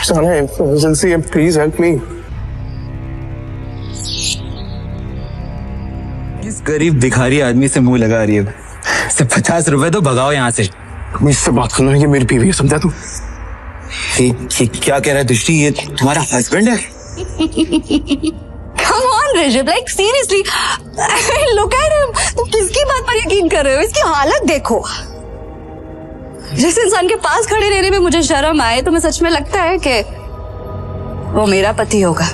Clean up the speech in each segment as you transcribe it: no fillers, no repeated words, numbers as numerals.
साला इमरजेंसी है, please help me. इस गरीब भिखारी आदमी से मुंह लगा रही है। इसे 50 रुपए तो भगाओ यहाँ से। मुझसे बात करना है, ये मेरी बीवी है, समझा तू? ये क्या कह रहा है दृष्टि? ये तुम्हारा हस्बैंड है? Come on Rishabh, like seriously, look at him. तुम किसकी बात पर यकीन कर रहे हो? इसकी हालत देखो। जिस इंसान के पास खड़े रहने में मुझे शर्म आए, तुम्हें सच में लगता है कि वो मेरा पति होगा?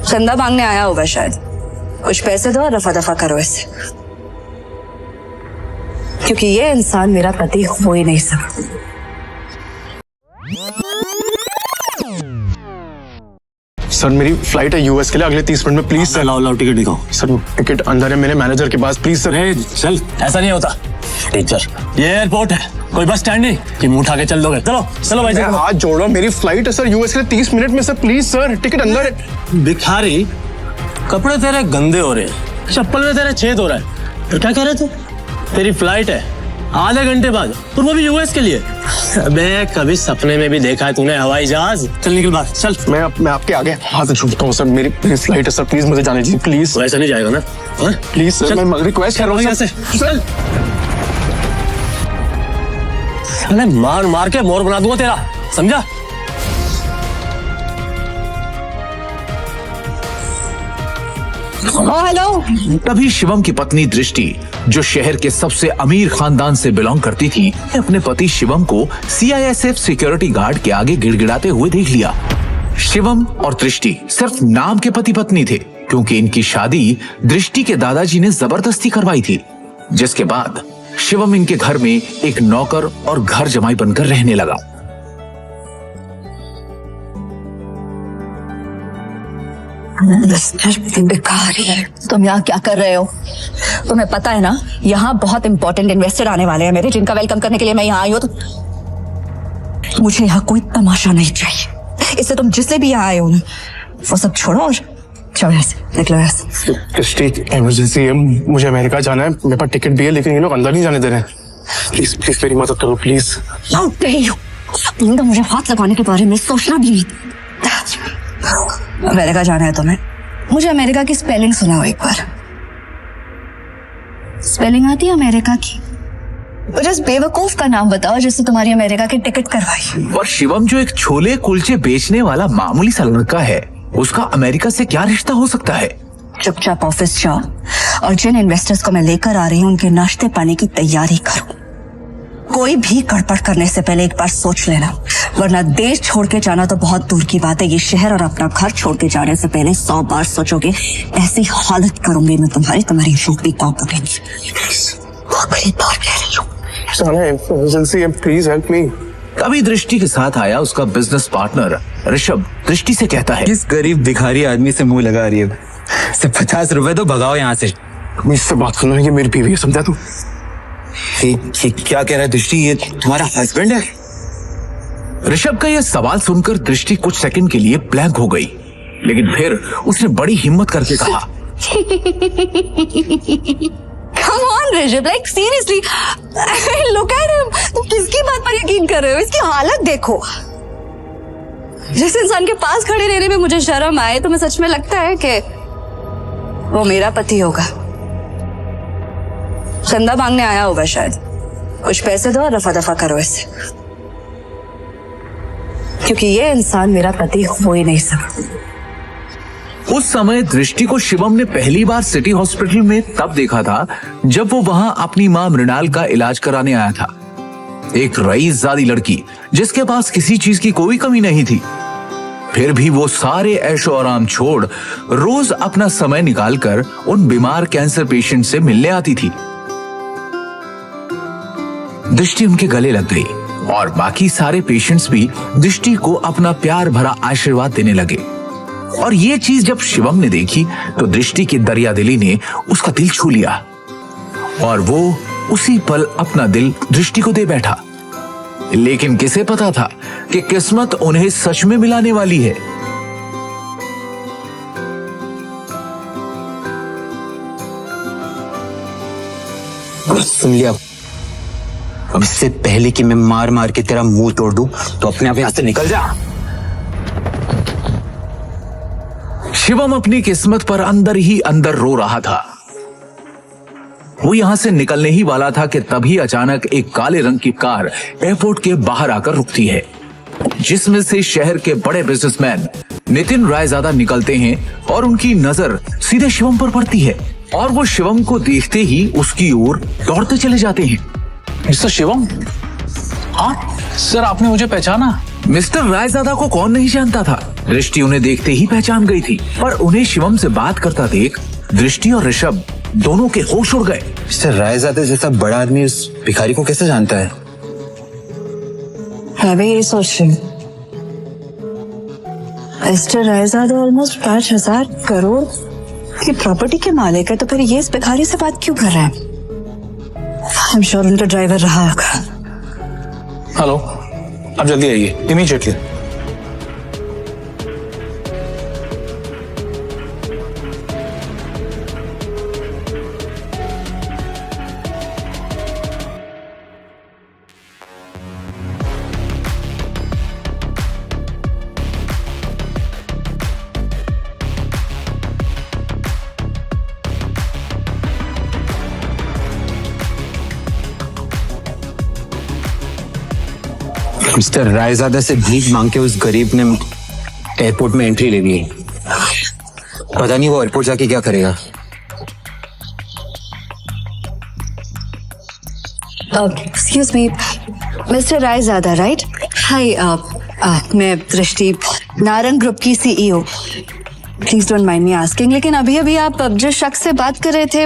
चंदा मांगने आया होगा शायद। कुछ पैसे दो और रफा दफा करो इससे, क्योंकि ये इंसान मेरा पति हो ही नहीं सकता। सर मेरी फ्लाइट है यूएस के लिए अगले 30 मिनट में, प्लीज सर। लाओ टिकट दिखाओ। सर टिकट अंदर है मेरे मैनेजर के पास, प्लीज सर। चल, ऐसा नहीं होता टीचर, ये एयरपोर्ट है, कोई बस स्टैंड नहीं कि मुंह उठा के चल दोगे। चलो चलो भाई, हाथ जोड़ो, मेरी फ्लाइट है सर यूएस के लिए 30 मिनट में सर, प्लीज सर। टिकट अंदर है। भिखारी, कपड़े तेरे गंदे हो रहे हैं, चप्पल में तेरे छेद हो रहा है, तो क्या कह रहे थे? तेरी फ्लाइट है आधे घंटे बाद, और वो भी यूएस के लिए। अबे कभी सपने में भी देखा है तूने हवाई जहाज? चल निकल बाहर, चल। मैं आपके आगे हाथ जोड़ता हूँ सर, मेरी फ्लाइट है सर, प्लीज मुझे जाने दीजिए प्लीज। वैसा नहीं जाएगा ना? प्लीज सर, मैं रिक्वेस्ट कर रहा हूँ यहाँ से चल। अरे मार मार के मोर बना दूंगा तेरा, समझा? हेलो। तभी शिवम की पत्नी दृष्टि, जो शहर के सबसे अमीर खानदान से बिलोंग करती थी, अपने पति शिवम को सीआईएसएफ सिक्योरिटी गार्ड के आगे गिड़गिड़ाते हुए देख लिया। शिवम और दृष्टि सिर्फ नाम के पति पत्नी थे, क्योंकि इनकी शादी दृष्टि के दादाजी ने जबरदस्ती करवाई थी, जिसके बाद शिवम इनके घर में एक नौकर और घर जमाई बनकर रहने लगा। तुम यहाँ क्या कर रहे हो? तुम्हें पता है ना, यहाँ बहुत इंपॉर्टेंट इन्वेस्टर आने वाले हैं मेरे, जिनका वेलकम करने के लिए मैं यहाँ आई हूँ। तो मुझे यहाँ कोई तमाशा नहीं चाहिए। इससे तुम जिससे भी यहाँ आए हो ना, वो सब छोड़ो और चलो ऐसे निकलो ऐसे। दृष्टि इमरजेंसी है, मुझे अमेरिका जाना है, मेरे पास टिकट भी है, लेकिन ये लोग अंदर नहीं जाने दे रहे हैं। प्लीज प्लीज मेरी मदद करो प्लीज। तुम तो मुझे हाथ लगाने के बारे में सोचना भी नहीं। अमेरिका जाना है तुम्हें? मुझे अमेरिका की स्पेलिंग सुनाओ एक बार। स्पेलिंग आती है अमेरिका की? जिस बेवकूफ का नाम बताओ जिससे तुम्हारी अमेरिका की टिकट करवाई। और शिवम जो एक छोले कुलचे बेचने वाला मामूली सा लड़का है, उसका अमेरिका से क्या रिश्ता हो सकता है? चुपचाप ऑफिस जाओ और जिन इन्वेस्टर्स को मैं लेकर आ रही हूँ उनके नाश्ते पानी की तैयारी करो। कोई भी गड़बड़ करने से पहले एक बार सोच लेना, वरना देश छोड़ के जाना तो बहुत दूर की बात है, ये शहर और अपना घर छोड़ के जाने से पहले 100 बार सोचोगे। ऐसी हालत करूंगी मैं तुम्हारी नौकरी पाँव पकड़ेंगी। आखिरी बार कह रही हूँ। साला इमरजेंसी है, प्लीज हेल्प मी। तभी दृष्टि के साथ आया उसका बिजनेस पार्टनर ऋषभ दृष्टि से कहता है, इस गरीब भिखारी आदमी से मुंह लगा रही है। इसे 50 रुपए तो भगाओ यहाँ से। मुझसे बात करना है, ये मेरी बीवी है, समझा तू? ये क्या कह रहा है दृष्टि? ये तुम्हारा हस्बैंड है? ऋषभ का यह सवाल सुनकर दृष्टि कुछ सेकंड के लिए ब्लैंक हो गई, लेकिन फिर उसने बड़ी हिम्मत करके कहा, Come on Rishabh, like seriously, look at him. तुम किसकी बात पर यकीन कर रहे हो? इसकी हालत देखो। जिस इंसान के पास खड़े रहने में मुझे शर्म आए, तुम्हें सच में लगता है कि वो मेरा पति होगा? चंदा मांगने आया होगा शायद। कुछ पैसे दो और रफा दफा करो इससे, क्योंकि ये इंसान मेरा पति हो ही नहीं सकता। उस समय दृष्टि को शिवम ने पहली बार सिटी हॉस्पिटल में तब देखा था जब वो वहां अपनी मां मृणाल का इलाज कराने आया था। एक रईसजादी लड़की जिसके पास किसी चीज की कोई कमी नहीं थी, फिर भी वो सारे ऐशो आराम छोड़ रोज अपना समय निकालकर उन बीमार कैंसर पेशेंट से मिलने आती थी। दृष्टि उनके गले लग गई और बाकी सारे पेशेंट्स भी दृष्टि को अपना प्यार भरा आशीर्वाद देने लगे। और ये चीज जब शिवम ने देखी तो दृष्टि की दरियादिली ने उसका दिल छू लिया और वो उसी पल अपना दिल दृष्टि को दे बैठा। लेकिन किसे पता था कि किस्मत उन्हें सच में मिलाने वाली है। सुन लिया, अब इससे पहले कि मैं मार मार के तेरा मुंह तोड़ दूं, तो अपने आप यहां से निकल जा। शिवम अपनी किस्मत पर अंदर ही अंदर रो रहा था। वो यहां से निकलने ही वाला था कि तभी अचानक एक काले रंग की कार एयरपोर्ट के बाहर आकर रुकती है, जिसमें से शहर के बड़े बिजनेसमैन नितिन रायजादा निकलते हैं और उनकी नजर सीधे शिवम पर पड़ती है और वो शिवम को देखते ही उसकी ओर दौड़ते चले जाते हैं। मिस्टर शिवम, हाँ सर, आपने मुझे पहचाना? मिस्टर रायजादा को कौन नहीं जानता था। दृष्टि उन्हें देखते ही पहचान गई थी, पर उन्हें शिवम से बात करता देख दृष्टि और ऋषभ दोनों के होश उड़ गए। मिस्टर रायजादा जैसा बड़ा आदमी उस भिखारी को कैसे जानता है? मैं भी यही सोच रही हूँ। मिस्टर रायजादा ऑलमोस्ट 5,000 करोड़ की प्रॉपर्टी के मालिक है, तो फिर ये इस भिखारी से बात क्यों कर रहे हैं? आई एम श्योर उनका ड्राइवर रहा होगा। हेलो, आप जल्दी आइए, इमीडिएटली। मिस्टर रायजादा से भीख मांग के उस गरीब ने एयरपोर्ट में एंट्री ले ली है। पता नहीं वो एयरपोर्ट जाके क्या करेगा। Excuse me, mister Raizada, right? Hi, मैं दृष्टि, नारंग ग्रुप की CEO. Please don't mind me asking, लेकिन अभी अभी आप जिस शख्स से बात कर रहे थे,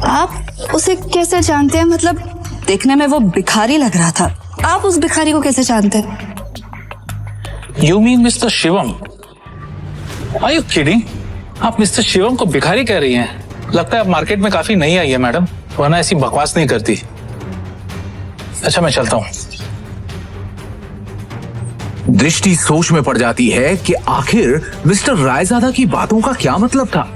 आप उसे कैसे जानते हैं? मतलब देखने में वो भिखारी लग रहा था, आप उस भिखारी को कैसे जानते हैं? You mean mister Shivam? Are you kidding? आप मिस्टर शिवम को भिखारी कह रही हैं? लगता है आप मार्केट में काफी नई आई है मैडम, वरना ऐसी बकवास नहीं करती। अच्छा, मैं चलता हूँ। दृष्टि सोच में पड़ जाती है कि आखिर मिस्टर रायजादा की बातों का क्या मतलब था।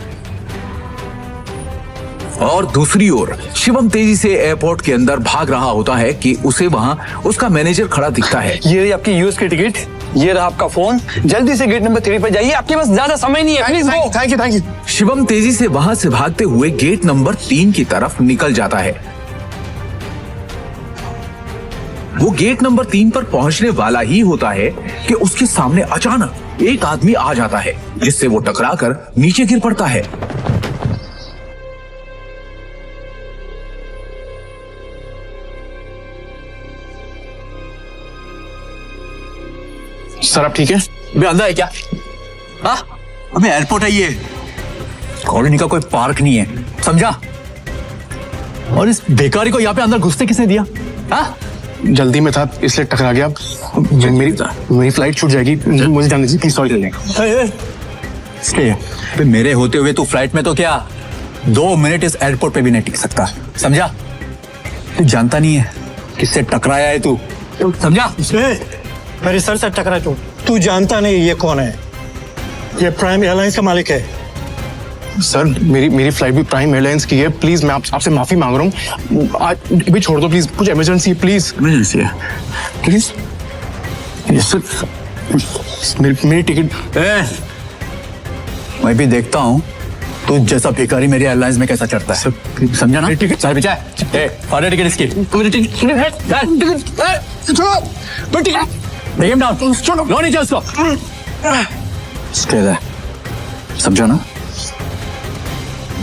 और दूसरी ओर शिवम तेजी से एयरपोर्ट के अंदर भाग रहा होता है कि उसे वहां उसका मैनेजर खड़ा दिखता है। ये रही आपकी यूएस की टिकट, ये रहा आपका फोन। जल्दी से गेट नंबर 3 पर जाइए, आपके पास ज्यादा समय नहीं है। Please go. Thank you. Shivam तेजी से वहां से भागते हुए गेट नंबर 3 की तरफ निकल जाता है। वो गेट नंबर 3 पर पहुंचने वाला ही होता है कि उसके सामने अचानक एक आदमी आ जाता है, जिससे वो टकराकर नीचे गिर पड़ता है। सर आप ठीक है? अबे अंधा है क्या? हाँ, अबे एयरपोर्ट है ये, कॉलोनी का कोई पार्क नहीं है, समझा? और इस भिखारी को यहाँ पे अंदर घुसने किसने दिया? हाँ, जल्दी में था इसलिए टकरा गया। मेरी फ्लाइट छूट जाएगी, मुझे जाने दीजिए प्लीज। सॉरी। मेरे होते हुए तू फ्लाइट में तो क्या 2 मिनट इस एयरपोर्ट पे भी नहीं टिक सकता, समझा? तू जानता नहीं है किससे टकराया है तू, समझा? मेरे सर से टकरा तू जानता नहीं ये कौन है? ये प्राइम एयरलाइंस का मालिक है। सर मेरी फ्लाइट भी प्राइम एयरलाइंस की है, प्लीज मैं आपसे माफी मांग रहा हूँ। आज भी छोड़ दो प्लीज, कुछ इमरजेंसी है, प्लीज। इमरजेंसी है प्लीज। सर मेरी टिकट। मैं भी देखता हूँ तू जैसा भिखारी मेरी एयरलाइंस में कैसा चढ़ता है, समझा ना? टिकट सारे बेचा है, फाड़े टिकट इसकी। Take him down. लो नीचे उसको। Stay there. समझा ना?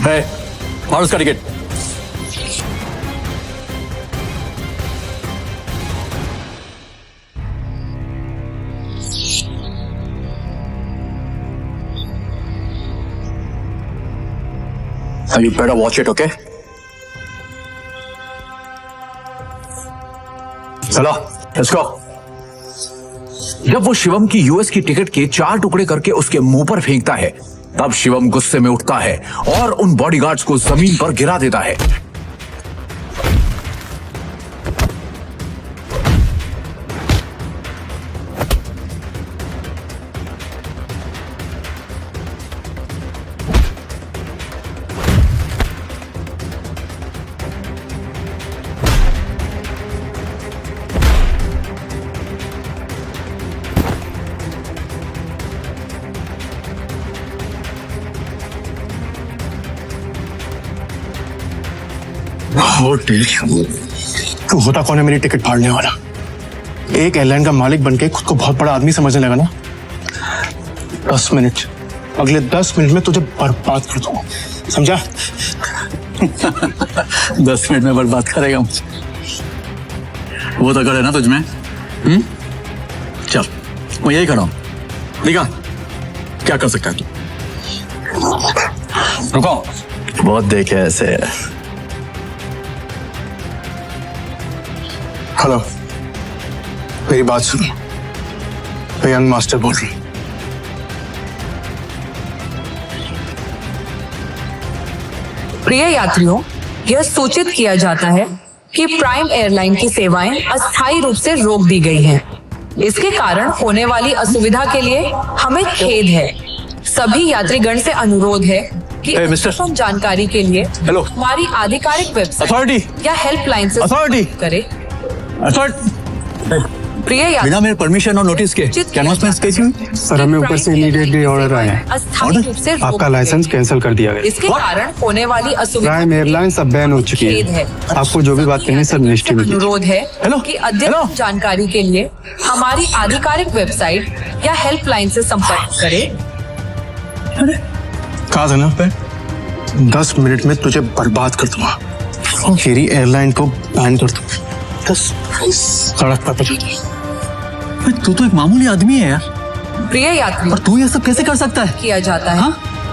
Hey, और उसका ticket. You better watch it, okay? चलो, let's go. जब वो शिवम की यूएस की टिकट के 4 टुकड़े करके उसके मुंह पर फेंकता है, तब शिवम गुस्से में उठता है और उन बॉडीगार्ड्स को जमीन पर गिरा देता है। तू होता कौन है मेरी टिकट फाड़ने वाला? एक एयरलाइन का मालिक बनके खुद को बहुत बड़ा आदमी समझने लगा ना। 10 मिनट, अगले 10 मिनट में तुझे बर्बाद कर दूंगा, समझा? 10 मिनट में बर्बाद करेगा मुझे, वो तो करे ना तुझ में। चल मैं यही खड़ा हूं, दिखा क्या कर सकता है तू। रुको, बहुत देखे ऐसे। हेलो, मेरी बात सुनो, मैं यंग मास्टर बोल रही हूँ। प्रिय यात्रियों, यह सूचित किया जाता है कि प्राइम एयरलाइन की सेवाएं अस्थायी रूप से रोक दी गई हैं। इसके कारण होने वाली असुविधा के लिए हमें खेद है। सभी यात्रीगण से अनुरोध है कि मिस्टर। अद्यतन जानकारी के लिए हेलो। हमारी आधिकारिक वेबसाइट अथॉरिटी या हेल्पलाइन से अथॉरिटी संपर्क करें। प्रिय बिना यात्रियों, मेरे परमिशन और नोटिस के अनाउंसमेंट कैसी हुई? सर, हमें ऊपर से इमीडिएटली ऑर्डर आया है। अस्थायी रूप से रोक आपका दी लाइसेंस गई। कैंसिल कर दिया गया। इसके कारण होने वाली असुविधा प्राइम एयरलाइंस अब बैन हो चुकी खेद है। है। आपको जो भी बात करनी है सर मिनिस्ट्री में कीजिए। अनुरोध है हेलो, कि अद्यतन हेलो। जानकारी के लिए हमारी आधिकारिक वेबसाइट या हेल्पलाइन से संपर्क करें। कहा था ना, 10 मिनट में तुझे बर्बाद कर दूंगा, मेरी एयरलाइन को बैन कर दूंगा। 10 सड़क पर पहुंचा। तू तो एक मामूली आदमी है यार, प्रिय यात्रियों, और तू ये सब कैसे कर सकता है? किया जाता है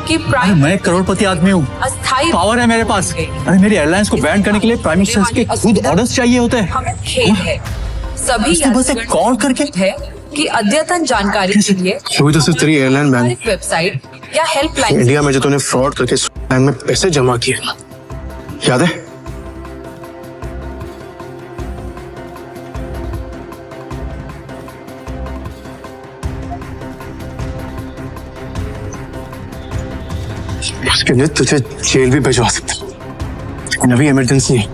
कि अरे प्राइम मैं एक करोड़पति आदमी हूँ, अस्थायी पावर है मेरे पास। अरे मेरी एयरलाइंस को बैन करने के लिए प्राइम मिनिस्टर के खुद ऑर्डर्स चाहिए होते हैं। हमें खेद है। सभी उसने बस एक यात्रीगण कॉल करके है कि अद्यतन जानकारी के लिए अभी तो सिर्फ तेरी एयरलाइन बैन। आधिकारिक वेबसाइट या हेल्पलाइन इंडिया में जो तूने फ्रॉड करके एयरलाइन में पैसे जमा किए ना, याद है? उसके लिए तुझे जेल भी भिजवा सकता हूं। लेकिन अभी इमरजेंसी है,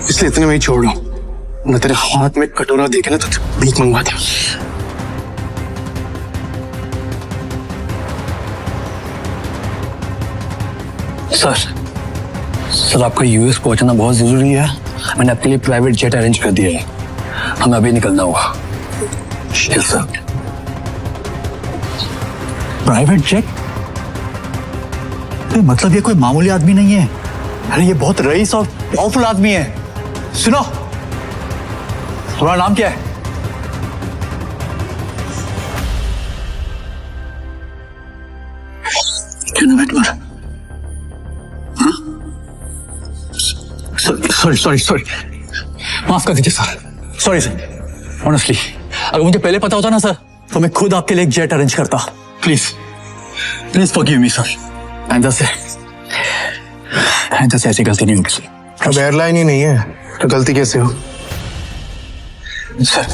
इसलिए इतने में ही छोड़ रहा हूं। न तेरे हाथ में कटोरा देखे ना तो भीख मंगवा दे। सर आपका यूएस पहुंचना बहुत जरूरी है। मैंने आपके लिए प्राइवेट जेट अरेंज कर दिया है, हमें अभी निकलना होगा। Yes sir. Private jet? मतलब ये कोई मामूली आदमी नहीं है, अरे ये बहुत रईस और पावरफुल आदमी है। सुनो, तुम्हारा नाम क्या है? सॉरी माफ कर दीजिए सर, सॉरी सर। ऑनेस्टली अगर मुझे पहले पता होता ना सर, तो मैं खुद आपके लिए एक जेट अरेंज करता। Please please forgive me sir. आइंदा से ऐसी गलती नहीं होगी सर। अब एयरलाइन ही नहीं है तो गलती कैसे हो? Sir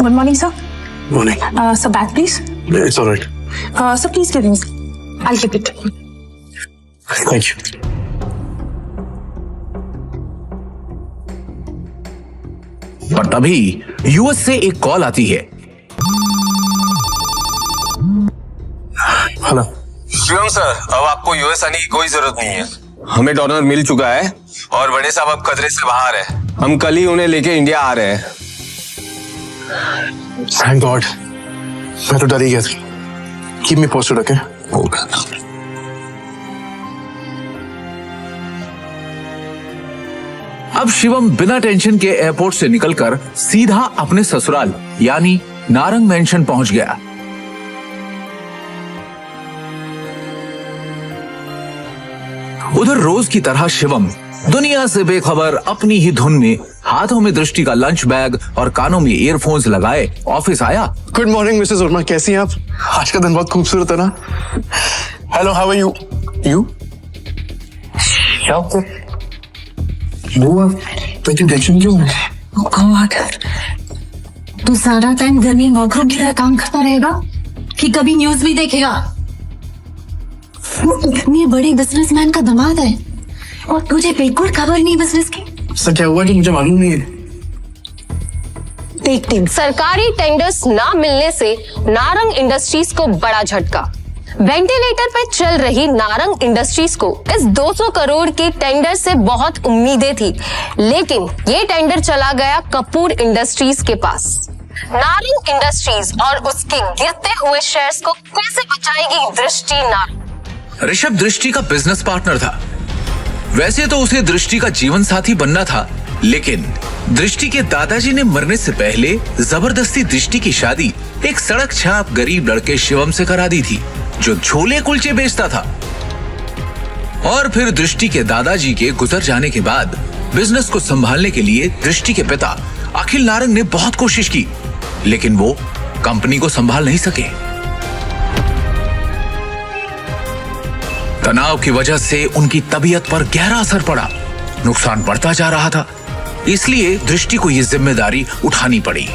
Good morning, sir. Morning. Sir, bag, please. It's all right. Sir, please give me. I'll keep it. Thank you. पर तभी यूएस से एक कॉल आती है। हेलो। शिवम सर, अब आपको यूएस आने की कोई जरूरत नहीं है। हमें डोनर मिल चुका है और बड़े साहब अब खतरे से बाहर है। हम कल ही उन्हें लेके इंडिया आ रहे हैं। Thank God. मैं तो डर ही गया था। Keep me posted, okay? अब शिवम बिना टेंशन के एयरपोर्ट से निकलकर सीधा अपने ससुराल यानी नारंग मेंशन पहुंच गया। उधर रोज की तरह शिवम दुनिया से बेखबर अपनी ही धुन में हाथों में दृष्टि का लंच बैग और कानों में ईयरफोन्स लगाए ऑफिस आया। गुड मॉर्निंग मिसेस वर्मा, कैसी हैं आप? आज का दिन बहुत खूबसूरत है ना? Hello, how are you? You? Tension क्यों है? तू सारा टाइम घर में वॉकरूम की तरह काम करता रहेगा कि कभी न्यूज भी देखेगा? ये बड़े बिजनेसमैन का दामाद है और तुझे बिल्कुल खबर नहीं बिजनेस की। सर क्या हुआ कि मुझे मालूम नहीं है। देखते सरकारी टेंडर्स ना मिलने से नारंग इंडस्ट्रीज को बड़ा झटका। वेंटिलेटर पे चल रही नारंग इंडस्ट्रीज को इस 200 करोड़ के टेंडर से बहुत उम्मीदें थी, लेकिन ये टेंडर चला गया कपूर इंडस्ट्रीज के पास। नारंग इंडस्ट्रीज और उसके गिरते हुए शेयर्स को कैसे बचाएगी दृष्टि नारंग? ऋषभ दृष्टि का बिजनेस पार्टनर था। वैसे तो उसे दृष्टि का जीवन साथी बनना था, लेकिन दृष्टि के दादाजी ने मरने से पहले जबरदस्ती दृष्टि की शादी एक सड़क छाप गरीब लड़के शिवम से करा दी थी, जो छोले कुलचे बेचता था। और फिर दृष्टि के दादाजी के गुजर जाने के बाद बिजनेस को संभालने के लिए दृष्टि के पिता अखिल नारंग ने बहुत कोशिश की, लेकिन वो कंपनी को संभाल नहीं सके। तनाव की वजह से उनकी तबीयत पर गहरा असर पड़ा, नुकसान बढ़ता जा रहा था, इसलिए दृष्टि को यह जिम्मेदारी उठानी पड़ी।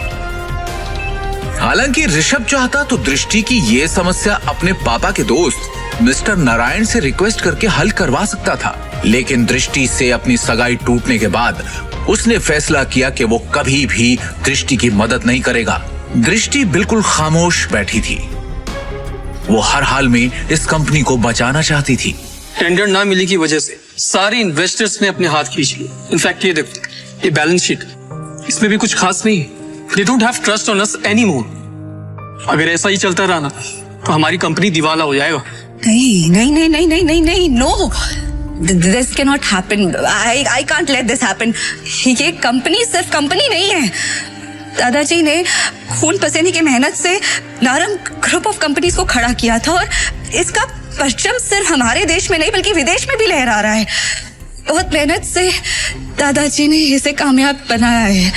हालांकि ऋषभ चाहता तो दृष्टि की ये समस्या अपने पापा के दोस्त मिस्टर नारायण से रिक्वेस्ट करके हल करवा सकता था, लेकिन दृष्टि से अपनी सगाई टूटने के बाद उसने फैसला किया कि वो कभी भी दृष्टि की मदद नहीं करेगा। दृष्टि बिल्कुल खामोश बैठी थी। वो हर हाल में इस कंपनी को बचाना चाहती थी। टेंडर ना मिलने की वजह से सारे इन्वेस्टर्स ने अपने हाथ खींच लिए। इनफैक्ट ये देखो, ये बैलेंस शीट, इसमें भी कुछ खास नहीं है। They don't have trust on us anymore. अगर ऐसा ही चलता रहा ना तो हमारी कंपनी दिवाला हो जाएगा। नहीं नहीं नहीं नहीं नहीं नहीं नहीं no, this can not happen. I can't let this happen. ये कंपनी सिर्फ कंपनी नहीं है। दादाजी ने खून पसीने की मेहनत से नारंग ग्रुप ऑफ कंपनीज को खड़ा किया था और इसका परचम सिर्फ हमारे देश में नहीं बल्कि विदेश में भी लहरा रहा है। बहुत मेहनत से दादाजी ने इसे कामयाब बनाया है।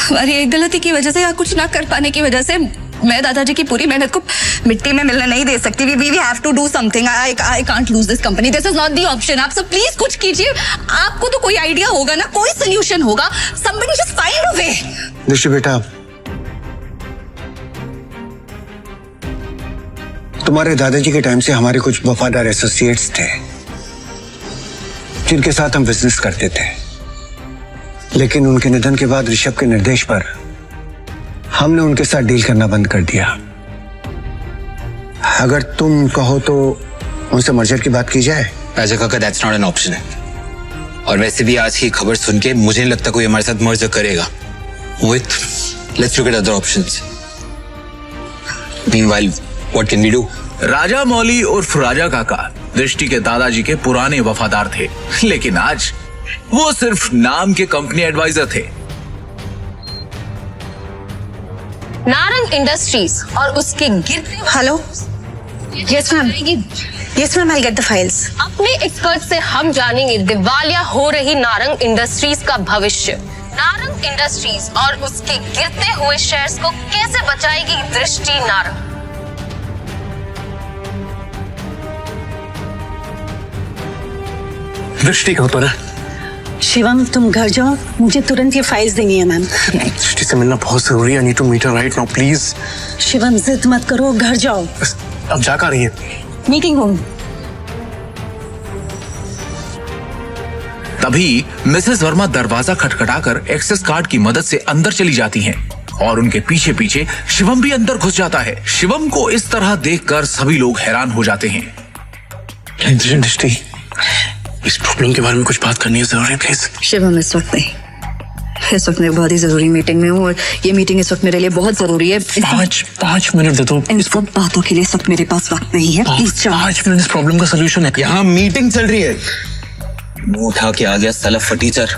हमारी एक गलती की वजह से या कुछ ना कर पाने की वजह से मैं दादाजी की पूरी मेहनत को मिट्टी में मिलने नहीं दे सकती। We have to do something. I can't lose this company. This is not the option. आप सब प्लीज कुछ कीजिए। आपको तो कोई आइडिया होगा ना, कोई सोल्यूशन होगा। Somebody just find a way. दृष्टि बेटा, तुम्हारे दादाजी के टाइम से हमारे कुछ वफादार एसोसिएट्स थे जिनके साथ हम बिजनेस करते थे, लेकिन उनके निधन के बाद ऋषभ के निर्देश पर हमने उनके साथ डील करना बंद कर दिया। अगर तुम कहो तो उनसे मर्जर की बात की जाए। राजा काका, दैट्स नॉट एन ऑप्शन है। और वैसे भी आज की खबर सुन के मुझे नहीं लगता कोई हमारे साथ मर्जर करेगा। Mohit, let's look at other options. Meanwhile, what can we do? Raja Mauli उर्फ राजा काका दृष्टि के दादाजी के पुराने वफादार थे, लेकिन आज वो सिर्फ नाम के कंपनी एडवाइजर थे। नारंग इंडस्ट्रीज और उसके गिरते। Hello, yes ma'am, yes ma'am, I get the files. अपने एक्सपर्ट से हम जानेंगे दिवालिया हो रही नारंग इंडस्ट्रीज का भविष्य। नारंग इंडस्ट्रीज और उसके गिरते हुए शेयर्स को कैसे बचाएगी दृष्टि नारंग? दृष्टि कहाँ पर है? शिवम, तुम घर जाओ, मुझे तुरंत ये फाइल्स देनी है मैम। दृष्टि से मिलना बहुत जरूरी है। I need to meet her right now please. Shivam, जिद मत करो, घर जाओ। अब जा कर रही है? Meeting room. तभी मिसेस वर्मा दरवाजा खटखटाकर एक्सेस कार्ड की मदद से अंदर चली जाती हैं और उनके पीछे पीछे शिवम भी अंदर घुस जाता है। शिवम को इस तरह देखकर सभी लोग हैरान हो जाते हैं। दृष्टि, इस प्रॉब्लम के बारे में कुछ बात करनी है जरूरी, प्लीज। शिवम, इस वक्त नहीं, इस वक्त मैं बहुत ही जरूरी मीटिंग में हूँ और ये मीटिंग इस वक्त मेरे लिए बहुत जरूरी है। 5 मिनट दे दो। इन सब बातों के लिए इस वक्त मेरे पास वक्त नहीं है। प्लीज 5 मिनट, इस प्रॉब्लम का सोल्यूशन है। यहाँ मीटिंग चल रही है। मुंह उठा के आ गया साला फटीचर।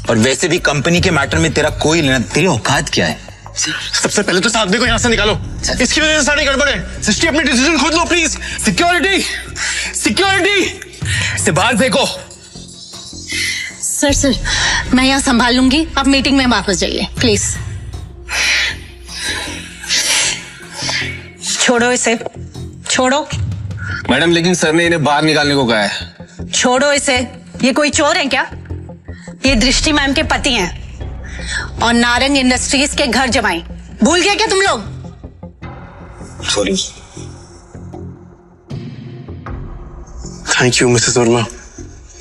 और वैसे भी कंपनी के मैटर में तेरा कोई लेना, तेरी औकात क्या है? सबसे पहले तो साहब को यहाँ से निकालो। इसकी वजह से सारी गड़बड़ है। सृष्टि, अपनी डिसीजन खुद लो प्लीज। सिक्योरिटी, सिक्योरिटी से बाहर फेंको। सर, मैं यहाँ संभाल लूंगी, आप मीटिंग में वापस जाइए प्लीज। छोड़ो इसे, छोड़ो। मैडम, लेकिन सर ने इन्हें बाहर निकालने को कहा है। छोड़ो इसे, ये कोई चोर है क्या? ये दृष्टि मैम के पति हैं और नारंग इंडस्ट्रीज के घर जमाई। भूल गया क्या तुम लोग? Sorry. Thank you Mrs Verma.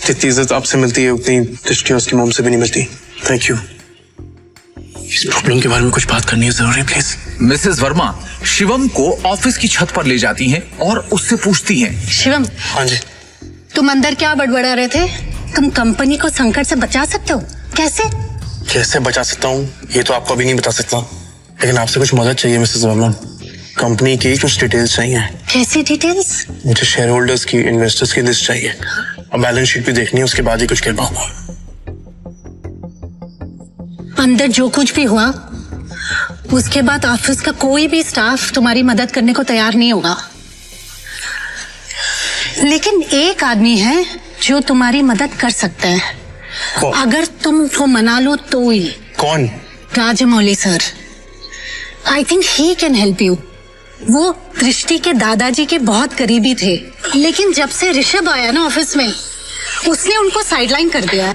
जितनी इज्जत आपसे मिलती है उतनी दृष्टि उसकी मॉम से भी नहीं मिलती। Thank you. इस प्रॉब्लम के बारे में कुछ बात करनी है जरूरी, प्लीज। मिसेस वर्मा शिवम को ऑफिस की छत पर ले जाती हैं और उससे पूछती हैं। शिवम, हाँ जी। तुम अंदर क्या बड़बड़ा रहे थे? तुम कंपनी को संकट से बचा सकते हो? कैसे? कैसे बचा सकता हूँ ये तो आपको अभी नहीं बता सकता, लेकिन आपसे कुछ मदद चाहिए मिसेस वर्मा। कंपनी की कुछ डिटेल्स चाहिए। कैसी डिटेल्स? मुझे शेयर होल्डर्स की, इन्वेस्टर्स की लिस्ट चाहिए और बैलेंस शीट भी देखनी है, उसके बाद ही कुछ कह पाऊंगा। अंदर जो कुछ भी हुआ उसके बाद ऑफिस का कोई भी स्टाफ तुम्हारी मदद करने को तैयार नहीं होगा, लेकिन एक आदमी है जो तुम्हारी मदद कर सकता है। अगर तुम उसको मना लो तो ही। कौन? Rajamouli sir. I think he can help you. वो दृष्टि के दादाजी के बहुत करीबी थे, लेकिन जब से ऋषभ आया ना ऑफिस में, उसने उनको साइडलाइन कर दिया।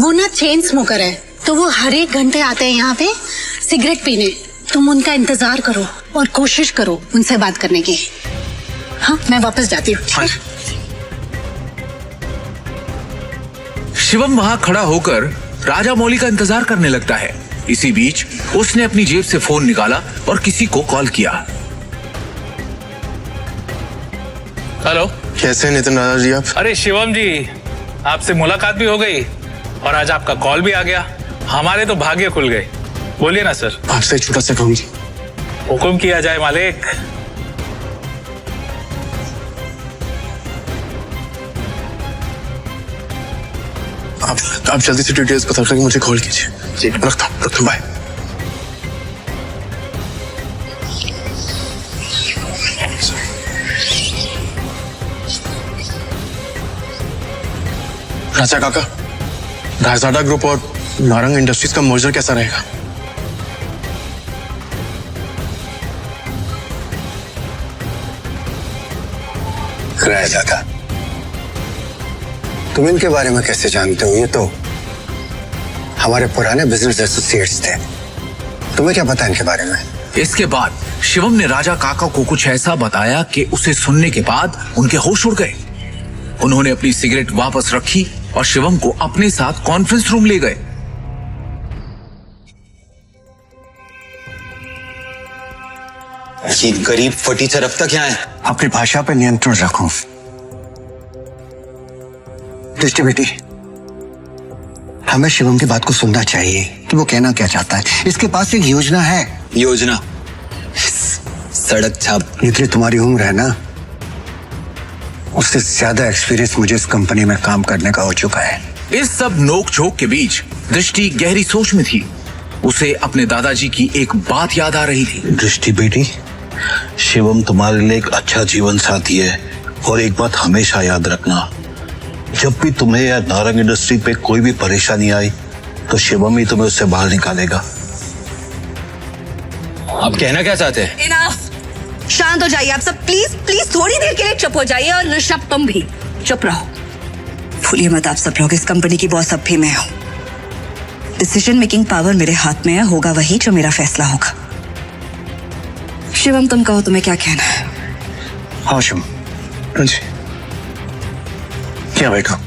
वो ना चेन स्मोकर है, तो वो हर एक घंटे आते हैं यहाँ पे सिगरेट पीने। तुम उनका इंतजार करो और कोशिश करो उनसे बात करने की। हाँ, मैं वापस जाती हूँ। हाँ। शिवम वहां खड़ा होकर राजा मौली का इंतजार करने लगता है। इसी बीच उसने अपनी जेब से फोन निकाला और किसी को कॉल किया। हेलो, कैसे हैं नितिन राजा जी आप? अरे शिवम जी, आपसे मुलाकात भी हो गई और आज आपका कॉल भी आ गया। हमारे तो भाग्य खुल गए। बोलिए ना सर। आपसे एक छोटा सा काम। हुक्म किया जाए मालिक। आप जल्दी से डिटेल्स बता करके मुझे कॉल कीजिए। जी, रखता हूँ, बाय। राजा काका, रायजादा ग्रुप और नारंग इंडस्ट्रीज का मर्जर कैसा रहेगा? रायजादा, तुम इनके बारे में कैसे जानते हो? ये तो हमारे पुराने बिजनेस एसोसिएट्स थे। तुम्हें क्या पता इनके बारे में? इसके बाद शिवम ने राजा काका को कुछ ऐसा बताया कि उसे सुनने के बाद उनके होश उड़ गए। उन्होंने अपनी सिगरेट वापस रखी और शिवम को अपने साथ कॉन्फ्रेंस रूम ले गए। ये गरीब फटीचर अब तक यहाँ है। अपनी भाषा पर नियंत्रण रखो। दृष्टि बेटी, हमें शिवम की बात को सुनना चाहिए कि वो कहना क्या चाहता है। इसके पास एक योजना है। योजना? सड़क छाप। इतनी तुम्हारी उम्र है ना, उससे ज्यादा एक्सपीरियंस मुझे इस कंपनी में काम करने का हो चुका है। इस सब नोक झोंक के बीच दृष्टि गहरी सोच में थी। उसे अपने दादाजी की एक बात याद आ रही थी। दृष्टि बेटी, शिवम तुम्हारे लिए एक अच्छा जीवन साथी है, और एक बात हमेशा याद रखना, जब भी तुम्हें या नारंग इंडस्ट्री पे कोई भी परेशानी आई तो शिवम ही तुम्हें उससे बाहर निकालेगा। आप कहना क्या चाहते हैं? इनफ। शांत हो जाइए आप सब, प्लीज प्लीज थोड़ी देर के लिए चुप हो जाइए। और ऋषभ, तुम भी चुप रहो। भूलिए मत आप सब लोग, इस कंपनी की बॉस अब भी मैं हूं। डिसीजन मेकिंग पावर मेरे हाथ में है, होगा वही जो मेरा फैसला होगा। शिवम, तुम कहो तुम्हें क्या कहना है? हाँ शिवम। हाँ जी, क्या बेटा?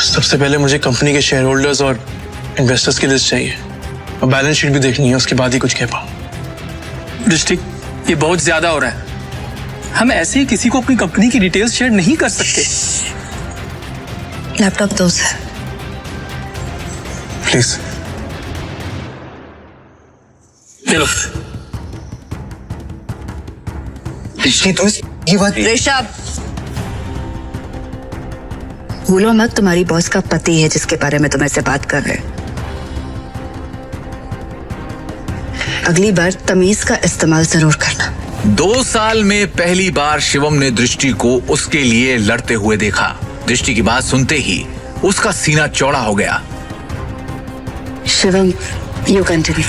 सबसे पहले मुझे कंपनी के शेयर होल्डर्स और इन्वेस्टर्स की लिस्ट चाहिए और बैलेंस शीट भी देखनी है, उसके बाद ही कुछ कह पाऊं। दृष्टि, ये बहुत ज्यादा हो रहा है। हम ऐसे ही किसी को अपनी कंपनी की डिटेल्स शेयर नहीं कर सकते। लैपटॉप दो सर। प्लीज। चलो। दृष्टि, तुम ये बात। ऋषभ, भूलो मत तुम्हारी बॉस का पति है जिसके बारे में तुम ऐसे बात कर रहे। अगली बार तमीज का इस्तेमाल जरूर करना। 2 साल में पहली बार शिवम ने दृष्टि को उसके लिए लड़ते हुए देखा। दृष्टि की बात सुनते ही उसका सीना चौड़ा हो गया। Shivam, you continue.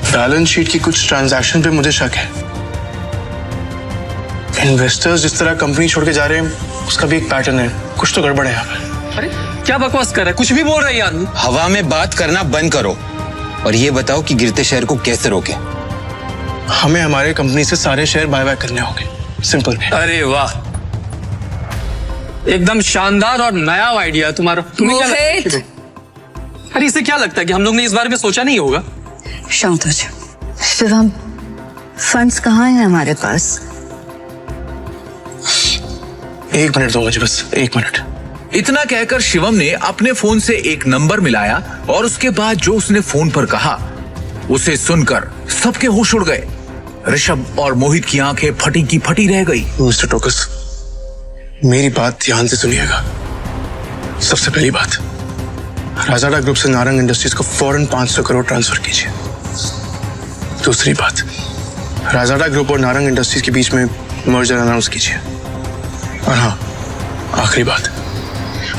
Balance sheet की कुछ ट्रांजैक्शन पे मुझे शक है। इन्वेस्टर्स जिस तरह कंपनी छोड़ के जा रहे हैं उसका भी एक पैटर्न है। कुछ तो गड़बड़ है यहाँ पे। अरे क्या बकवास कर रहा है? कुछ भी बोल रहा है यार। हवा में बात करना बंद करो और ये बताओ कि गिरते शहर को कैसे रोके। हमें हमारे कंपनी से सारे शेयर बाय बैक करने होंगे, सिंपल। अरे वाह, एकदम शानदार और नया आइडिया तुम्हारा। तुम्हें क्या लगता है? अरे इसे क्या लगता है कि हम लोग ने इस बारे में सोचा नहीं होगा? शांत हो जाओ शिवम, फंड्स कहाँ हैं हमारे पास? 1 मिनट दो मुझे, बस 1 मिनट। इतना कहकर शिवम ने अपने फोन से एक नंबर मिलाया और उसके बाद जो उसने फोन पर कहा उसे सुनकर सबके होश उड़ गए। ऋषभ और मोहित की आंखें फटी की फटी रह गई। मिस्टर टोकस, मेरी बात ध्यान से सुनिएगा। सबसे पहली बात, राजाडा ग्रुप से नारंग इंडस्ट्रीज को फौरन 500 करोड़ ट्रांसफर कीजिए। दूसरी बात, राजाडा ग्रुप और नारंग इंडस्ट्रीज के बीच में मर्जर अनाउंस कीजिए। और हाँ, आखिरी बात,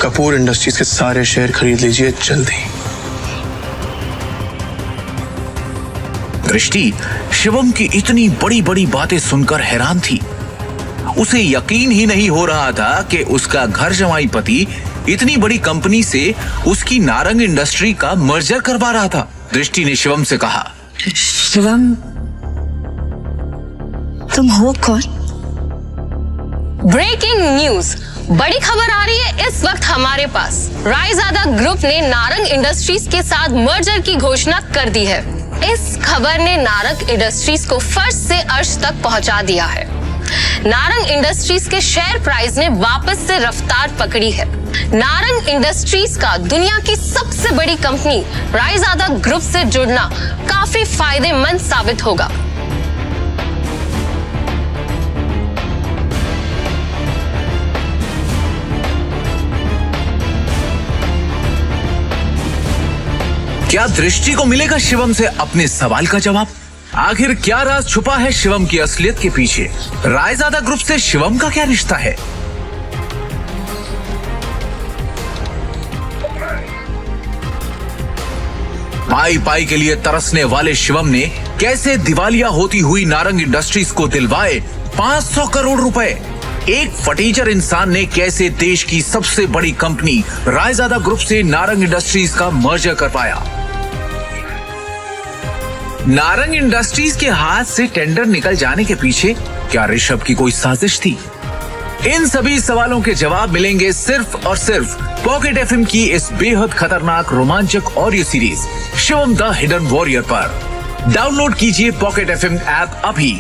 कपूर इंडस्ट्रीज के सारे शेयर खरीद लीजिए जल्दी। दृष्टि शिवम की इतनी बड़ी बड़ी बातें सुनकर हैरान थी। उसे यकीन ही नहीं हो रहा था कि उसका घर जमाई पति इतनी बड़ी कंपनी से उसकी नारंग इंडस्ट्री का मर्जर करवा रहा था। दृष्टि ने शिवम से कहा, शिवम, तुम हो कौन? ब्रेकिंग न्यूज, बड़ी खबर आ रही है इस वक्त हमारे पास। रायजादा ग्रुप ने नारंग इंडस्ट्रीज के साथ मर्जर की घोषणा कर दी है। इस खबर ने नारंग इंडस्ट्रीज को फर्श से अर्श तक पहुंचा दिया है। नारंग इंडस्ट्रीज के शेयर प्राइस ने वापस से रफ्तार पकड़ी है। नारंग इंडस्ट्रीज का दुनिया की सबसे बड़ी कंपनी रायजादा ग्रुप से जुड़ना काफी फायदेमंद साबित होगा। क्या दृष्टि को मिलेगा शिवम से अपने सवाल का जवाब? आखिर क्या राज छुपा है शिवम की असलियत के पीछे? रायजादा ग्रुप से शिवम का क्या रिश्ता है? पाई पाई के लिए तरसने वाले शिवम ने कैसे दिवालिया होती हुई नारंग इंडस्ट्रीज को दिलवाए 500 करोड़ रुपए? एक फटीचर इंसान ने कैसे देश की सबसे बड़ी कंपनी रायजादा ग्रुप से नारंग इंडस्ट्रीज का मर्जर करवाया? नारंग इंडस्ट्रीज के हाथ से टेंडर निकल जाने के पीछे क्या ऋषभ की कोई साजिश थी? इन सभी सवालों के जवाब मिलेंगे सिर्फ और सिर्फ पॉकेट एफएम की इस बेहद खतरनाक रोमांचक audio series Shivam the hidden warrior पर। डाउनलोड कीजिए पॉकेट एफएम ऐप अभी